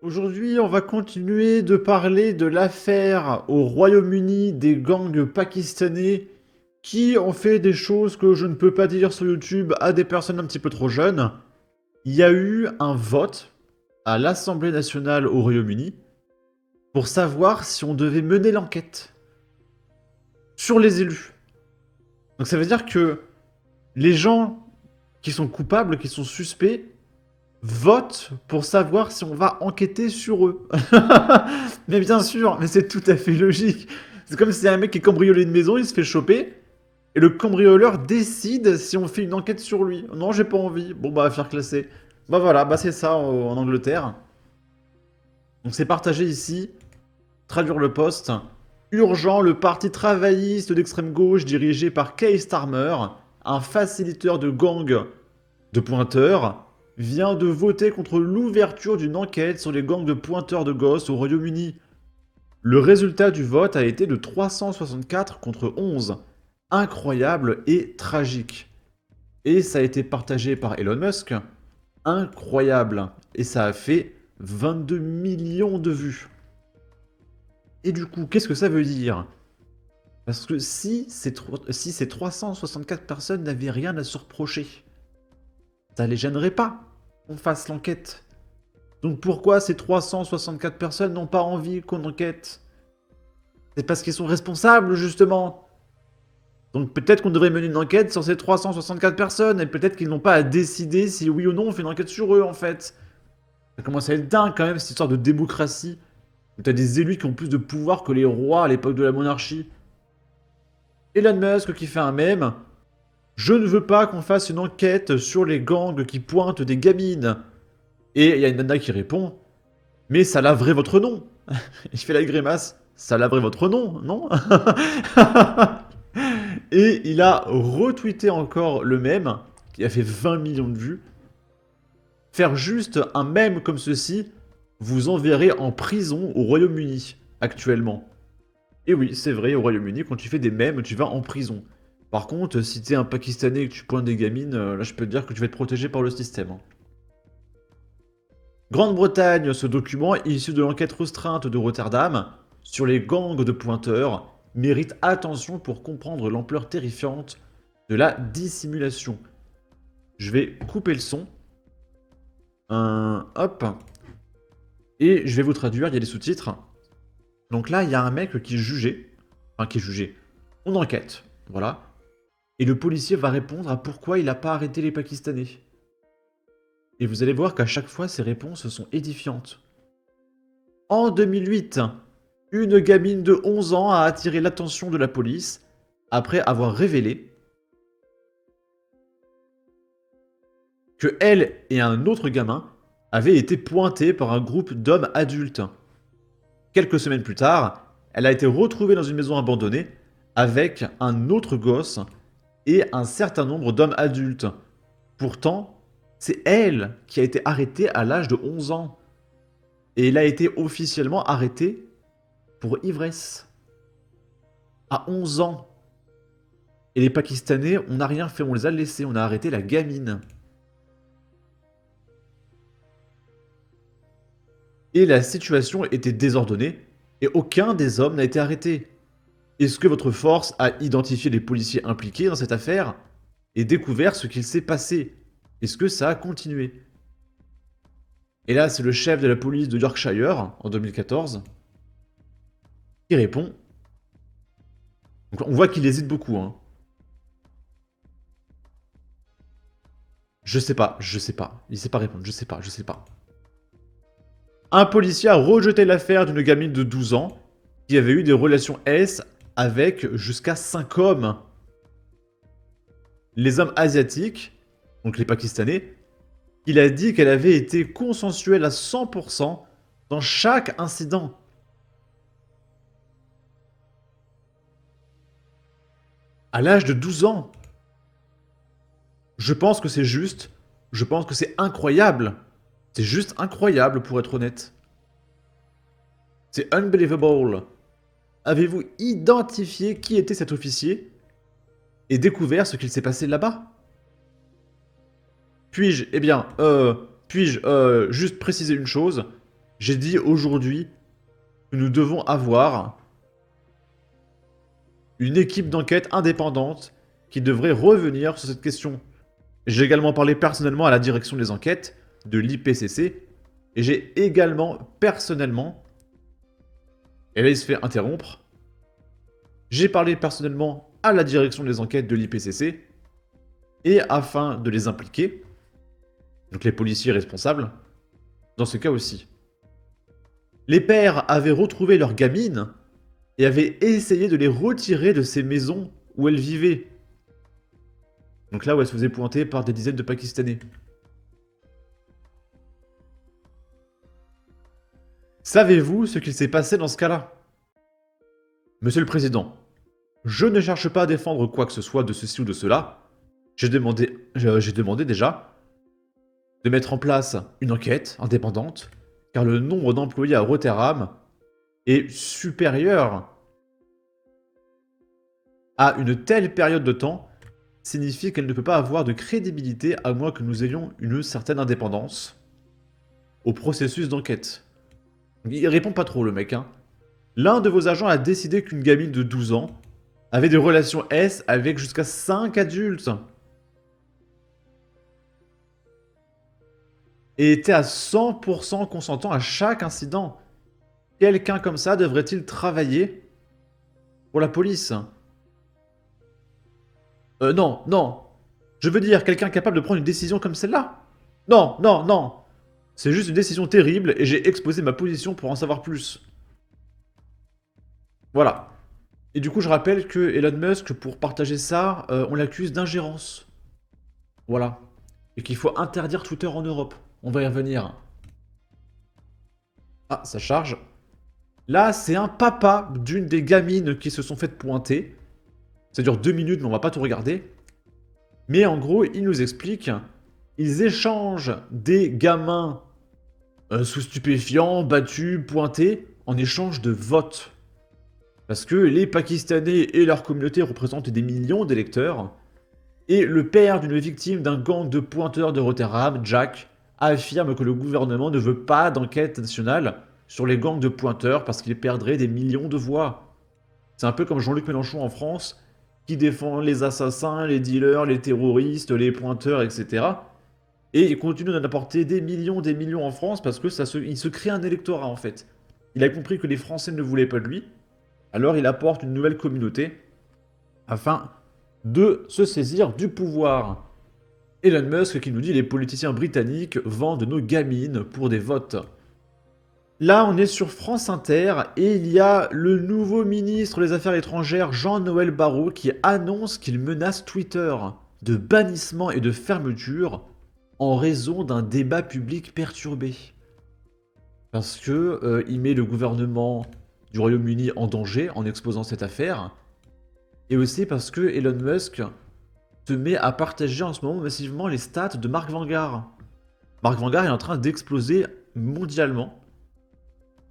Aujourd'hui, on va continuer de parler de l'affaire au Royaume-Uni des gangs pakistanais qui ont fait des choses que je ne peux pas dire sur YouTube à des personnes un petit peu trop jeunes. Il y a eu un vote à l'Assemblée nationale au Royaume-Uni pour savoir si on devait mener l'enquête sur les élus. Donc ça veut dire que les gens qui sont coupables, qui sont suspects, votent pour savoir si on va enquêter sur eux. Mais bien sûr, mais c'est tout à fait logique. C'est comme si un mec qui cambriolait une maison, il se fait choper, et le cambrioleur décide si on fait une enquête sur lui. Non, j'ai pas envie. Bon, bah, faire classer. Bah voilà, bah c'est ça en Angleterre. Donc c'est partagé ici. Traduire le poste. Urgent, le parti travailliste d'extrême gauche dirigé par Keir Starmer, un facilitateur de gang de pointeurs, vient de voter contre l'ouverture d'une enquête sur les gangs de pointeurs de gosses au Royaume-Uni. Le résultat du vote a été de 364 contre 11. Incroyable et tragique. Et ça a été partagé par Elon Musk. Incroyable. Et ça a fait 22 millions de vues. Et du coup, qu'est-ce que ça veut dire? Parce que si ces 364 personnes n'avaient rien à se reprocher, ça les gênerait pas qu'on fasse l'enquête. Donc pourquoi ces 364 personnes n'ont pas envie qu'on enquête? C'est parce qu'ils sont responsables, justement. Donc peut-être qu'on devrait mener une enquête sur ces 364 personnes, et peut-être qu'ils n'ont pas à décider si oui ou non on fait une enquête sur eux, en fait. Ça commence à être dingue, quand même, cette histoire de démocratie, où t'as des élus qui ont plus de pouvoir que les rois à l'époque de la monarchie. Elon Musk qui fait un mème. Je ne veux pas qu'on fasse une enquête sur les gangs qui pointent des gamines. Et il y a une nana qui répond. Mais ça laverait votre nom. Il fait la grimace. Ça laverait votre nom, non? Et il a retweeté encore le mème, qui a fait 20 millions de vues. Faire juste un mème comme ceci, vous enverrez en prison au Royaume-Uni, actuellement. Et oui, c'est vrai, au Royaume-Uni, quand tu fais des mèmes, tu vas en prison. Par contre, si t'es un Pakistanais et que tu pointes des gamines, là je peux te dire que tu vas être protégé par le système, hein. Grande-Bretagne, ce document, issu de l'enquête restreinte de Rotterdam sur les gangs de pointeurs, mérite attention pour comprendre l'ampleur terrifiante de la dissimulation. Je vais couper le son. Hop. Et je vais vous traduire, il y a les sous-titres. Donc là, il y a un mec qui est jugé. Enfin, qui est jugé. On enquête. Voilà. Et le policier va répondre à pourquoi il n'a pas arrêté les Pakistanais. Et vous allez voir qu'à chaque fois, ces réponses sont édifiantes. En 2008, une gamine de 11 ans a attiré l'attention de la police après avoir révélé que elle et un autre gamin avaient été pointés par un groupe d'hommes adultes. Quelques semaines plus tard, elle a été retrouvée dans une maison abandonnée avec un autre gosse et un certain nombre d'hommes adultes. Pourtant, c'est elle qui a été arrêtée à l'âge de 11 ans. Et elle a été officiellement arrêtée pour ivresse. À 11 ans. Et les Pakistanais, on n'a rien fait, on les a laissés, on a arrêté la gamine. Et la situation était désordonnée, et aucun des hommes n'a été arrêté. Est-ce que votre force a identifié les policiers impliqués dans cette affaire et découvert ce qu'il s'est passé? Est-ce que ça a continué? Et là, c'est le chef de la police de Yorkshire, en 2014, qui répond. Donc on voit qu'il hésite beaucoup, hein. Je sais pas, je sais pas. Il sait pas répondre, je sais pas, je sais pas. Un policier a rejeté l'affaire d'une gamine de 12 ans qui avait eu des relations S avec jusqu'à 5 hommes. Les hommes asiatiques, donc les Pakistanais, il a dit qu'elle avait été consensuelle à 100% dans chaque incident. À l'âge de 12 ans. Je pense que c'est juste. Je pense que c'est incroyable. C'est juste incroyable pour être honnête. C'est unbelievable. Avez-vous identifié qui était cet officier et découvert ce qu'il s'est passé là-bas? Puis-je juste préciser une chose? J'ai dit aujourd'hui que nous devons avoir une équipe d'enquête indépendante qui devrait revenir sur cette question. J'ai également parlé personnellement à la direction des enquêtes de l'IPCC et j'ai également personnellement, et là il se fait interrompre, j'ai parlé personnellement à la direction des enquêtes de l'IPCC et afin de les impliquer, donc les policiers responsables, dans ce cas aussi. Les pères avaient retrouvé leurs gamines et avaient essayé de les retirer de ces maisons où elles vivaient. Donc là où elles se faisaient pointer par des dizaines de Pakistanais. Savez-vous ce qu'il s'est passé dans ce cas-là? Monsieur le Président, je ne cherche pas à défendre quoi que ce soit de ceci ou de cela. J'ai demandé déjà de mettre en place une enquête indépendante, car le nombre d'employés à Rotterdam est supérieur à une telle période de temps, signifie qu'elle ne peut pas avoir de crédibilité à moins que nous ayons une certaine indépendance au processus d'enquête. Il répond pas trop le mec, hein. L'un de vos agents a décidé qu'une gamine de 12 ans avait des relations S avec jusqu'à 5 adultes. Et était à 100% consentant à chaque incident. Quelqu'un comme ça devrait-il travailler pour la police? Non, non. Je veux dire, quelqu'un capable de prendre une décision comme celle-là? Non, non, non. C'est juste une décision terrible et j'ai exposé ma position pour en savoir plus. Voilà. Et du coup, je rappelle que Elon Musk, pour partager ça, on l'accuse d'ingérence. Voilà. Et qu'il faut interdire Twitter en Europe. On va y revenir. Ah, ça charge. Là, c'est un papa d'une des gamines qui se sont faites pointer. Ça dure 2 minutes, mais on va pas tout regarder. Mais en gros, il nous explique, ils échangent des gamins sous stupéfiants, battus, pointés, en échange de votes. Parce que les Pakistanais et leur communauté représentent des millions d'électeurs. Et le père d'une victime d'un gang de pointeurs de Rotterdam, Jack, affirme que le gouvernement ne veut pas d'enquête nationale sur les gangs de pointeurs parce qu'il perdrait des millions de voix. C'est un peu comme Jean-Luc Mélenchon en France, qui défend les assassins, les dealers, les terroristes, les pointeurs, etc. Et il continue d'en apporter des millions en France parce que il se crée un électorat en fait. Il a compris que les Français ne voulaient pas de lui, alors il apporte une nouvelle communauté afin de se saisir du pouvoir. Elon Musk qui nous dit les politiciens britanniques vendent nos gamines pour des votes. Là, on est sur France Inter et il y a le nouveau ministre des Affaires étrangères, Jean-Noël Barrot, qui annonce qu'il menace Twitter de bannissement et de fermeture en raison d'un débat public perturbé. Parce que il met le gouvernement du Royaume-Uni en danger en exposant cette affaire. Et aussi parce que Elon Musk se met à partager en ce moment massivement les stats de Mark Vanguard. Mark Vanguard est en train d'exploser mondialement.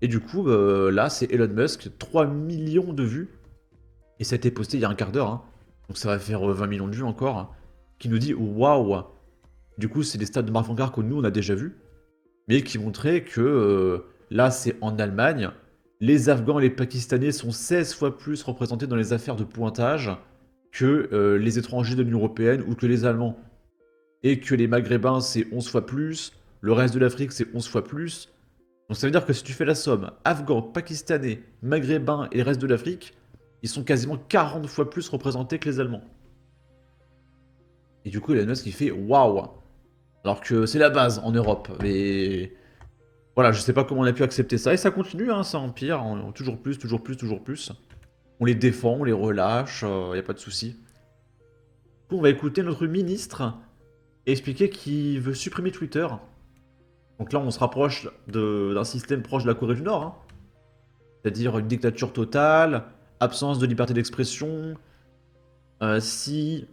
Et du coup, là, c'est Elon Musk, 3 millions de vues. Et ça a été posté il y a un quart d'heure, hein. Donc ça va faire 20 millions de vues encore. Hein, qui nous dit waouh. Du coup, c'est des stats de Mark Vanguard que nous, on a déjà vus. Mais qui montraient que là, c'est en Allemagne. Les Afghans et les Pakistanais sont 16 fois plus représentés dans les affaires de pointage que les étrangers de l'Union Européenne ou que les Allemands. Et que les Maghrébins, c'est 11 fois plus. Le reste de l'Afrique, c'est 11 fois plus. Donc ça veut dire que si tu fais la somme, Afghans, Pakistanais, Maghrébins et le reste de l'Afrique, ils sont quasiment 40 fois plus représentés que les Allemands. Et du coup, Elon Musk, il fait waouh. Alors que c'est la base en Europe. Mais voilà, je sais pas comment on a pu accepter ça. Et ça continue, hein, ça empire. Toujours plus, toujours plus, toujours plus. On les défend, on les relâche, y a pas de souci. Du coup, on va écouter notre ministre expliquer qu'il veut supprimer Twitter. Donc là, on se rapproche d'un système proche de la Corée du Nord. Hein. C'est-à-dire une dictature totale, absence de liberté d'expression. Si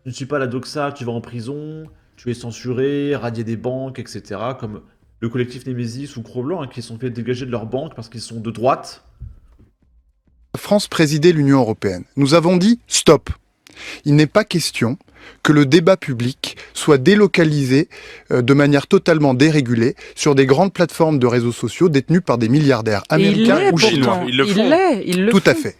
tu ne suis pas la doxa, tu vas en prison, tu es censuré, radié des banques, etc. Comme le collectif Némésis ou Cro-Blanc, hein, qui sont fait dégager de leurs banques parce qu'ils sont de droite. La France présidait l'Union européenne. Nous avons dit stop. Il n'est pas question que le débat public soit délocalisé de manière totalement dérégulée sur des grandes plateformes de réseaux sociaux détenues par des milliardaires américains ou chinois. Ils le Tout font. à fait.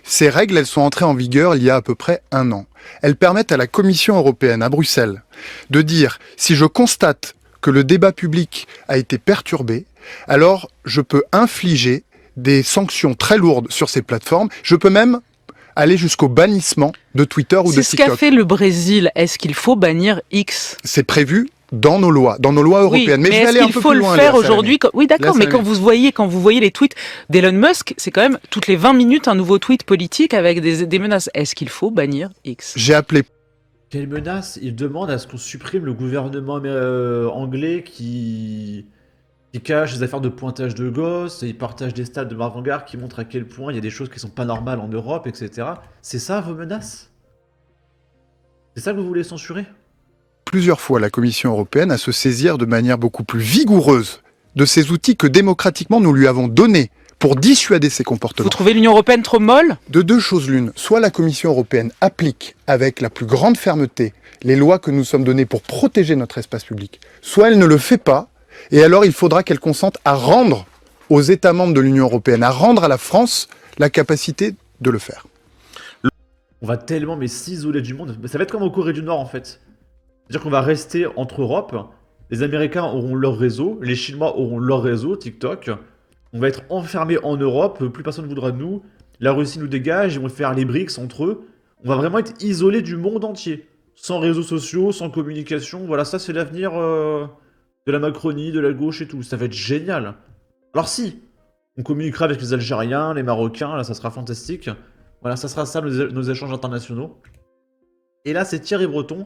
Ces règles, elles sont entrées en vigueur il y a à peu près 1 an. Elles permettent à la Commission européenne, à Bruxelles, de dire si je constate que le débat public a été perturbé, alors je peux infliger des sanctions très lourdes sur ces plateformes. Je peux même aller jusqu'au bannissement de Twitter ou de C'est ce qu'a TikTok. fait le Brésil. Est-ce qu'il faut bannir X? C'est prévu dans nos lois européennes. Oui, mais je vais est-ce aller un qu'il peu faut plus le loin. faire Léa aujourd'hui? Oui, d'accord, mais quand vous voyez les tweets d'Elon Musk, c'est quand même toutes les 20 minutes un nouveau tweet politique avec des menaces. Est-ce qu'il faut bannir X? J'ai appelé Quelle menace? Il demande à ce qu'on supprime le gouvernement anglais qui cache des affaires de pointage de gosses, et il partage des stats de Marvin Gaye qui montrent à quel point il y a des choses qui sont pas normales en Europe, etc. C'est ça vos menaces? C'est ça que vous voulez censurer? plusieurs fois la Commission européenne à se saisir de manière beaucoup plus vigoureuse de ces outils que démocratiquement nous lui avons donnés pour dissuader ces comportements. Vous trouvez l'Union européenne trop molle? De deux choses l'une, soit la Commission européenne applique avec la plus grande fermeté les lois que nous sommes données pour protéger notre espace public, soit elle ne le fait pas, et alors il faudra qu'elle consente à rendre aux États membres de l'Union européenne, à rendre à la France la capacité de le faire. On va tellement s'isoler du monde. Ça va être comme en Corée du Nord en fait. C'est-à-dire qu'on va rester entre Europe, les Américains auront leur réseau, les Chinois auront leur réseau, TikTok. On va être enfermés en Europe, plus personne ne voudra de nous. La Russie nous dégage, ils vont faire les BRICS entre eux. On va vraiment être isolés du monde entier. Sans réseaux sociaux, sans communication. Voilà, ça c'est l'avenir de la Macronie, de la gauche et tout. Ça va être génial. Alors si, on communiquera avec les Algériens, les Marocains, là ça sera fantastique. Voilà, ça sera ça nos échanges internationaux. Et là c'est Thierry Breton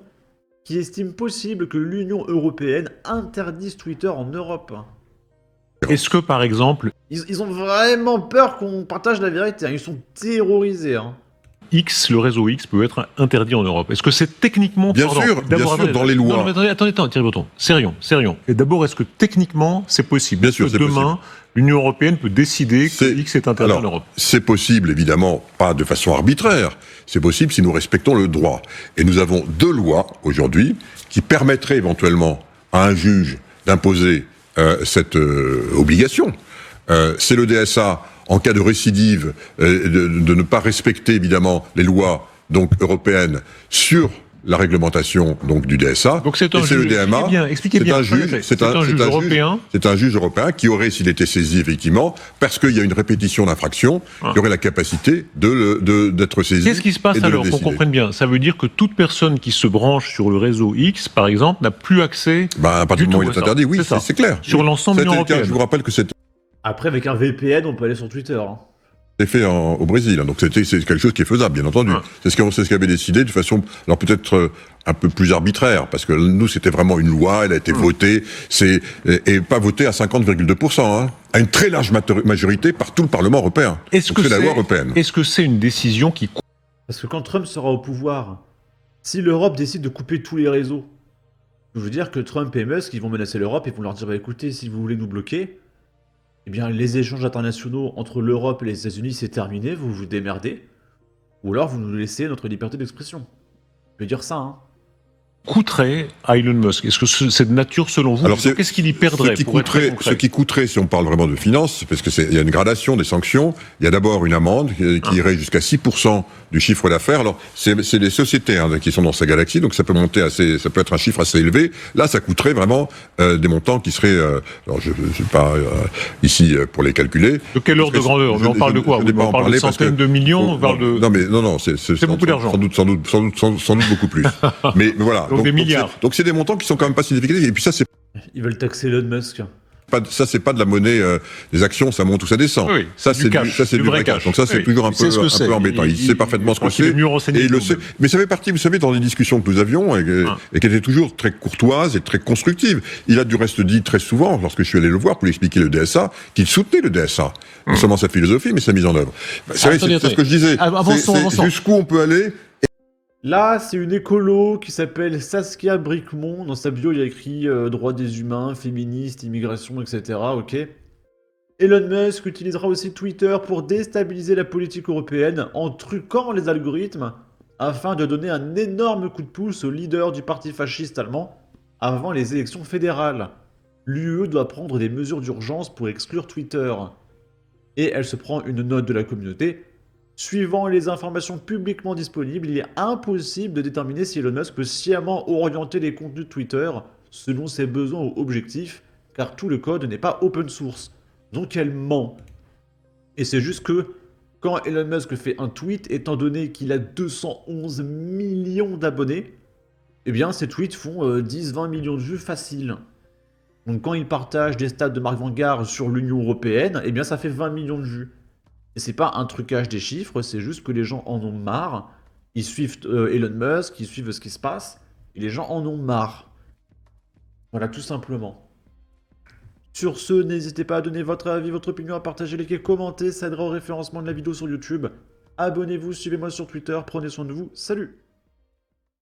qui estime possible que l'Union européenne interdise Twitter en Europe. Est-ce que, par exemple, Ils ont vraiment peur qu'on partage la vérité, hein. Ils sont terrorisés. Hein. X, le réseau X, peut être interdit en Europe? Est-ce que c'est techniquement... Bien sûr, dans les lois. Non, mais attendez, Thierry Breton, sérieux. Et d'abord, est-ce que techniquement, c'est possible? Bien sûr, Est-ce que c'est demain, l'Union européenne peut décider que X est interdit en Europe? C'est possible, évidemment, pas de façon arbitraire. C'est possible si nous respectons le droit. Et nous avons 2 lois, aujourd'hui, qui permettraient éventuellement à un juge d'imposer cette obligation. C'est le DSA, en cas de récidive, de ne pas respecter, évidemment, les lois donc européennes sur la réglementation donc du DSA. Donc c'est un juge. Le DMA. Expliquez bien. C'est un juge européen. C'est un juge européen qui aurait, s'il était saisi effectivement, parce qu'il y a une répétition d'infraction, qui aurait la capacité d'être saisi. Qu'est-ce qui se passe alors, qu'on comprenne bien? Ça veut dire que toute personne qui se branche sur le réseau X, par exemple, n'a plus accès. À partir du moment où il est interdit, oui, c'est clair. Sur l'ensemble de l'Union européenne. Je vous rappelle que c'est. Après, avec un VPN, on peut aller sur Twitter. Hein. C'est fait au Brésil, hein, donc c'est quelque chose qui est faisable, bien entendu. C'est ce qu'avait décidé de façon, alors peut-être un peu plus arbitraire, parce que nous c'était vraiment une loi, elle a été votée, et pas votée à 50,2%, hein, à une très large majorité par tout le Parlement européen. Est-ce que c'est la loi européenne? Est-ce que c'est une décision qui... Parce que quand Trump sera au pouvoir, si l'Europe décide de couper tous les réseaux, je veux dire que Trump et Musk, ils vont menacer l'Europe, ils vont leur dire, écoutez, si vous voulez nous bloquer, eh bien, les échanges internationaux entre l'Europe et les États-Unis, c'est terminé, vous vous démerdez. Ou alors, vous nous laissez notre liberté d'expression. Je veux dire ça, hein. Coûterait à Elon Musk? Est-ce que c'est de nature selon vous? Qu'est-ce qu'il y perdrait? Ce qui coûterait, si on parle vraiment de finances, parce qu'il y a une gradation des sanctions, il y a d'abord une amende qui irait jusqu'à 6% du chiffre d'affaires. Alors, c'est les sociétés qui sont dans sa galaxie, donc ça peut monter ça peut être un chiffre assez élevé. Là, ça coûterait vraiment des montants qui seraient... alors, je ne suis pas ici pour les calculer. De quelle ordre de grandeur? On parle de quoi? On parle de centaines de millions? Non, c'est beaucoup d'argent. Sans doute beaucoup plus. mais voilà. Donc des milliards. Donc c'est des montants qui sont quand même pas significatifs. Et puis ça, c'est... Ils veulent taxer Elon Musk. Ça, c'est pas de la monnaie des actions, ça monte ou ça descend. Oui, ça, c'est du vrai cash. Donc ça, c'est toujours un peu embêtant. Il sait parfaitement ce que c'est. Et il le sait. Mais ça fait partie, vous savez, dans les discussions que nous avions, et qui étaient toujours très courtoises et très constructives. Il a du reste dit très souvent, lorsque je suis allé le voir pour lui expliquer le DSA, qu'il soutenait le DSA. Non seulement sa philosophie, mais sa mise en œuvre. C'est ce que je disais. Avançons. Jusqu'où on peut aller. Là, c'est une écolo qui s'appelle Saskia Bricmont. Dans sa bio, il y a écrit droits des humains, féministes, immigration, etc. Ok. Elon Musk utilisera aussi Twitter pour déstabiliser la politique européenne en truquant les algorithmes afin de donner un énorme coup de pouce au leader du parti fasciste allemand avant les élections fédérales. L'UE doit prendre des mesures d'urgence pour exclure Twitter. Et elle se prend une note de la communauté. Suivant les informations publiquement disponibles, il est impossible de déterminer si Elon Musk peut sciemment orienter les contenus de Twitter selon ses besoins ou objectifs, car tout le code n'est pas open source. Donc elle ment. Et c'est juste que quand Elon Musk fait un tweet, étant donné qu'il a 211 millions d'abonnés, eh bien ces tweets font 10-20 millions de vues faciles. Donc quand il partage des stats de Mark Vanguard sur l'Union Européenne, eh bien ça fait 20 millions de vues. Et c'est pas un trucage des chiffres, c'est juste que les gens en ont marre. Ils suivent Elon Musk, ils suivent ce qui se passe, et les gens en ont marre. Voilà, tout simplement. Sur ce, n'hésitez pas à donner votre avis, votre opinion, à partager, liker, commenter, ça aidera au référencement de la vidéo sur YouTube. Abonnez-vous, suivez-moi sur Twitter, prenez soin de vous, salut!